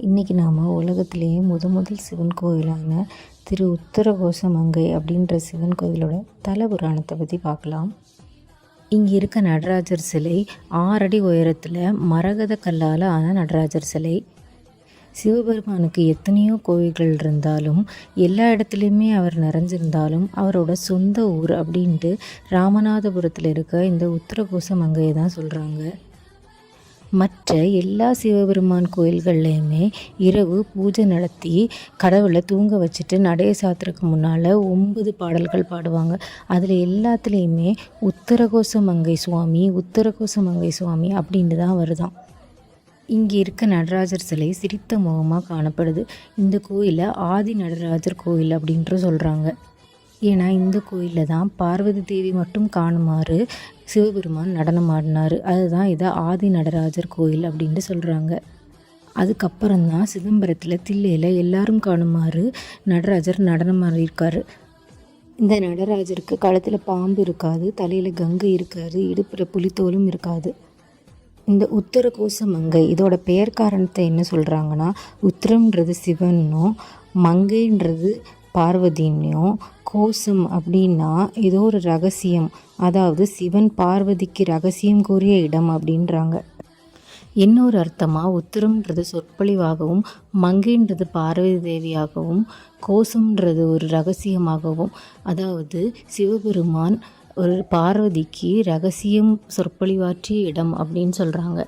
இன்றைக்கி நாம் உலகத்திலேயே முதல் சிவன் கோயிலான திரு உத்தரகோசமங்கை அப்படின்ற சிவன் கோயிலோட தல புராணத்தை பற்றி பார்க்கலாம். இங்கே இருக்க நடராஜர் சிலை 6 அடி உயரத்தில் மரகத கல்லால் ஆன நடராஜர் சிலை. சிவபெருமானுக்கு எத்தனையோ கோயில்கள் இருந்தாலும் எல்லா இடத்துலையுமே அவர் நிறைஞ்சிருந்தாலும் அவரோட சொந்த ஊர் அப்படின்ட்டு ராமநாதபுரத்தில் இருக்க இந்த உத்தரகோசமங்கையை தான் சொல்கிறாங்க. மற்ற எல்லா சிவபெருமான் கோயில்கள்லையுமே இரவு பூஜை நடத்தி கடவுளை தூங்க வச்சுட்டு நடைய சாத்துறதுக்கு முன்னால் 9 பாடல்கள் பாடுவாங்க. அதில் எல்லாத்துலேயுமே உத்தரகோசமங்கை சுவாமி அப்படின்ட்டு தான் வருதாம். இங்கே இருக்க நடராஜர் சிலை சிரித்த முகமாக காணப்படுது. இந்த கோயிலை ஆதி நடராஜர் கோயில் அப்படின்ட்டு சொல்கிறாங்க. ஏன்னா இந்த கோயிலில் தான் பார்வதி தேவி மட்டும் காணுமாறு சிவபெருமான் நடனம் ஆடினார். அதுதான் இதை ஆதி நடராஜர் கோயில் அப்படின்ட்டு சொல்கிறாங்க. அதுக்கப்புறம்தான் சிதம்பரத்தில் தில்லையில் எல்லாரும் காணுமாறு நடராஜர் நடனம் ஆடியிருக்காரு. இந்த நடராஜருக்கு கழுத்தில் பாம்பு இருக்காது, தலையில் கங்கை இருக்காது, இடுப்பில் புலித்தோலும் இருக்காது. இந்த உத்தரகோசமங்கை இதோட பெயர் காரணத்தை என்ன சொல்கிறாங்கன்னா, உத்திரம்ன்றது சிவனும் மங்கைன்றது பார்வதின்னும் கோசம் அப்படின்னா ஏதோ ஒரு ரகசியம், அதாவது சிவன் பார்வதிக்கு ரகசியம் கூறிய இடம் அப்படின்றாங்க. இன்னொரு அர்த்தமாக உத்திரம்ன்றது சொற்பொழிவாகவும் மங்கைன்றது பார்வதி தேவியாகவும் கோசம்ன்றது ஒரு ரகசியமாகவும், அதாவது சிவபெருமான் ஒரு பார்வதிக்கு ரகசியம் சொற்பொழிவாற்றிய இடம் அப்படின்னு சொல்கிறாங்க.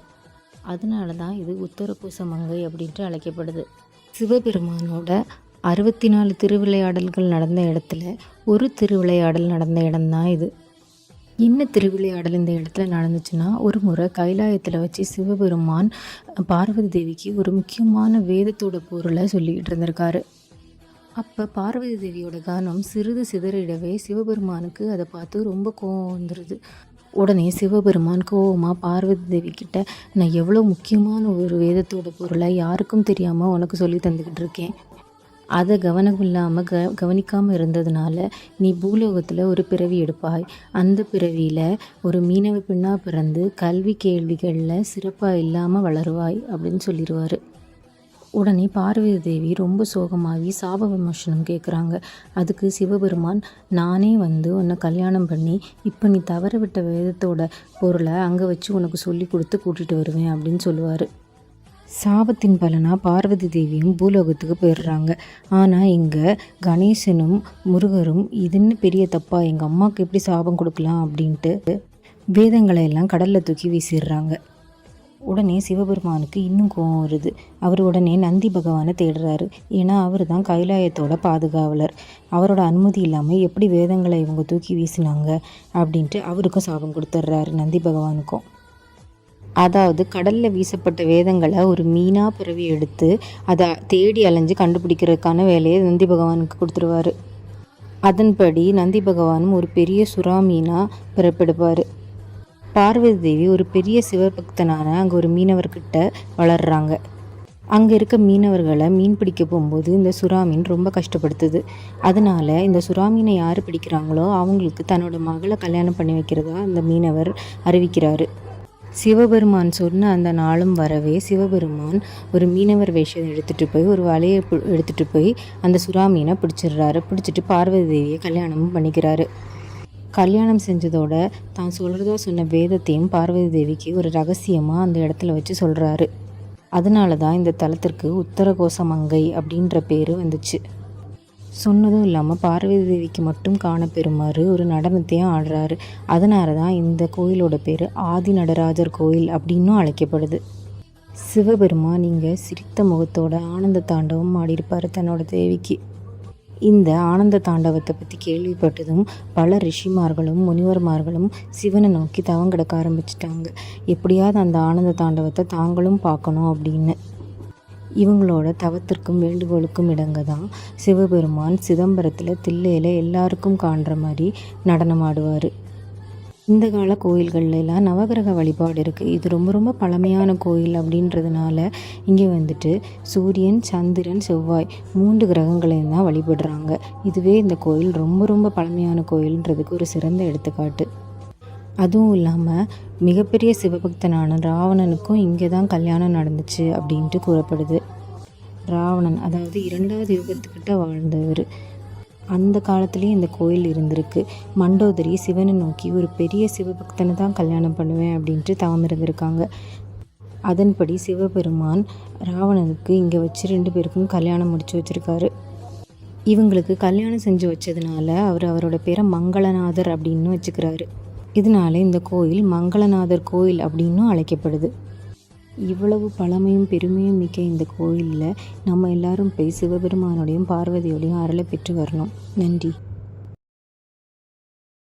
அதனால தான் இது உத்தரகோசமங்கை அப்படின்ட்டு அழைக்கப்படுது. சிவபெருமானோட 64 திருவிளையாடல்கள் நடந்த இடத்துல ஒரு திருவிளையாடல் நடந்த இடம்தான் இது. என்ன திருவிளையாடல் இந்த இடத்துல நடந்துச்சுன்னா, ஒரு முறை கைலாயத்தில் வச்சு சிவபெருமான் பார்வதி தேவிக்கு ஒரு முக்கியமான வேதத்தோட பொருளை சொல்லிக்கிட்டு இருந்திருக்காரு. அப்போ பார்வதி தேவியோட கவனம் சிறிது சிதறிடவே சிவபெருமானுக்கு அதை பார்த்து ரொம்ப கோபம் வந்துடுது. உடனே சிவபெருமான் கோவமாக பார்வதி தேவி கிட்ட, நான் எவ்வளோ முக்கியமான ஒரு வேதத்தோட பொருளை யாருக்கும் தெரியாமல் உனக்கு சொல்லி தந்துக்கிட்டு இருக்கேன், அதை கவனிக்காமல் இருந்ததுனால நீ பூலோகத்தில் ஒரு பிறவி எடுப்பாய். அந்த பிறவியில் ஒரு மீனவ பெண்ணாக பிறந்து கல்வி கேள்விகளில் சிறப்பாக இல்லாமல் வளருவாய் அப்படின்னு சொல்லிடுவார். உடனே பார்வதி தேவி ரொம்ப சோகமாகி சாப விமர்சனம் கேட்குறாங்க. அதுக்கு சிவபெருமான், நானே வந்து உன்னை கல்யாணம் பண்ணி இப்போ நீ தவற விட்ட வேதத்தோட பொருளை அங்கே வச்சு உனக்கு சொல்லி கொடுத்து கூட்டிகிட்டு வருவேன் அப்படின்னு சொல்லுவார். சாபத்தின் பலனாக பார்வதி தேவியும் பூலோகத்துக்கு போயிடுறாங்க. ஆனால் இங்கே கணேசனும் முருகரும் இதுன்னு பெரிய தப்பா, எங்கள் அம்மாவுக்கு எப்படி சாபம் கொடுக்கலாம் அப்படின்ட்டு வேதங்களை எல்லாம் கடலில் தூக்கி வீசிடுறாங்க. உடனே சிவபெருமானுக்கு இன்னும் கோபம் வருது. அவர் உடனே நந்தி பகவானை தேடுறாரு. ஏன்னா அவர் தான் கைலாயத்தோட பாதுகாவலர். அவரோட அனுமதி இல்லாமல் எப்படி வேதங்களை இவங்க தூக்கி வீசினாங்க அப்படின்ட்டு அவருக்கும் சாபம் கொடுத்துட்றாரு, நந்தி பகவானுக்கும். அதாவது கடலில் வீசப்பட்ட வேதங்களை ஒரு மீனாக பிறவி எடுத்து அதை தேடி அலைஞ்சு கண்டுபிடிக்கிறதுக்கான வேலையை நந்தி பகவானுக்கு கொடுத்துருவார். அதன்படி நந்தி பகவானும் ஒரு பெரிய சுறா மீனாக பிறப்பெடுப்பார். பார்வதி தேவி ஒரு பெரிய சிவபக்தனான அங்கே ஒரு மீனவர்கிட்ட வளர்கிறாங்க. அங்கே இருக்க மீனவர்களை மீன் பிடிக்க போகும்போது இந்த சுறா மீன் ரொம்ப கஷ்டப்படுத்துது. அதனால இந்த சுறா மீனை யார் பிடிக்கிறாங்களோ அவங்களுக்கு தன்னோட மகளை கல்யாணம் பண்ணி வைக்கிறதா அந்த மீனவர் அறிவிக்கிறாரு. சிவபெருமான் சொன்ன அந்த நாளும் வரவே சிவபெருமான் ஒரு மீனவர் வேஷம் எடுத்துகிட்டு போய் ஒரு வலையை எடுத்துகிட்டு போய் அந்த சுறா மீனை பிடிச்சிடுறாரு. பிடிச்சிட்டு பார்வதி தேவியை கல்யாணமும் பண்ணிக்கிறாரு. கல்யாணம் செஞ்சதோட தான் சொல்கிறதா சொன்ன வேதத்தையும் பார்வதி தேவிக்கு ஒரு ரகசியமாக அந்த இடத்துல வச்சு சொல்கிறாரு. அதனால தான் இந்த தலத்திற்கு உத்தரகோசமங்கை அப்படின்ற பேர் வந்துச்சு. சொன்னதும் இல்லாமல் பார்வதி தேவிக்கு மட்டும் காணப்பெறுமாறு ஒரு நடனத்தையும் ஆடுறாரு. அதனால தான் இந்த கோயிலோட பேர் ஆதி நடராஜர் கோயில் அப்படின்னும் அழைக்கப்படுது. சிவபெருமான் இங்கே சிரித்த முகத்தோட ஆனந்த தாண்டவம் ஆடியிருப்பார் தன்னோட தேவிக்கு. இந்த ஆனந்த தாண்டவத்தை பற்றி கேள்விப்பட்டதும் பல ரிஷிமார்களும் முனிவர்மார்களும் சிவனை நோக்கி தவம் கிடக்க ஆரம்பிச்சிட்டாங்க. எப்படியாவது அந்த ஆனந்த தாண்டவத்தை தாங்களும் பார்க்கணும் அப்படின்னு. இவங்களோட தவத்திற்கும் வேண்டுகோளுக்கும் இடங்க தான் சிவபெருமான் சிதம்பரத்தில் தில்லையில் எல்லாருக்கும் காண்ற மாதிரி நடனம் ஆடுவார். இந்த கால கோயில்கள்லாம் நவகிரக வழிபாடு இருக்குது. இது ரொம்ப பழமையான கோயில் அப்படின்றதுனால இங்கே வந்துட்டு சூரியன், சந்திரன், செவ்வாய் 3 கிரகங்களையும் தான் வழிபடுறாங்க. இதுவே இந்த கோயில் ரொம்ப பழமையான கோயில்ன்றதுக்கு ஒரு சிறந்த எடுத்துக்காட்டு. அதுவும் இல்லாமல் மிகப்பெரிய சிவபக்தனான ராவணனுக்கும் இங்கே தான் கல்யாணம் நடந்துச்சு அப்படின்ட்டு கூறப்படுது. ராவணன், அதாவது 2வது யுகத்துக்கிட்ட வாழ்ந்தவர். அந்த காலத்துலேயே இந்த கோயில் இருந்திருக்கு. மண்டோதரி சிவனை நோக்கி ஒரு பெரிய சிவபக்தனை தான் கல்யாணம் பண்ணுவேன் அப்படின்ட்டு தவம் இருந்திருக்காங்க. அதன்படி சிவபெருமான் ராவணனுக்கு இங்கே வச்சு 2 பேருக்கும் கல்யாணம் முடிச்சு வச்சுருக்காரு. இவங்களுக்கு கல்யாணம் செஞ்சு வச்சதுனால அவரோட பேரை மங்களநாதர் அப்படின்னு வச்சுக்கிறாரு. இதனால இந்த கோயில் மங்களநாதர் கோயில் அப்படின்னும் அழைக்கப்படுது. இவ்வளவு பழமையும் பெருமையும் மிக்க இந்த கோயிலில் நம்ம எல்லாரும் போய் சிவபெருமானோடையும் பார்வதியோடையும் அருளை பெற்று வரணும். நன்றி.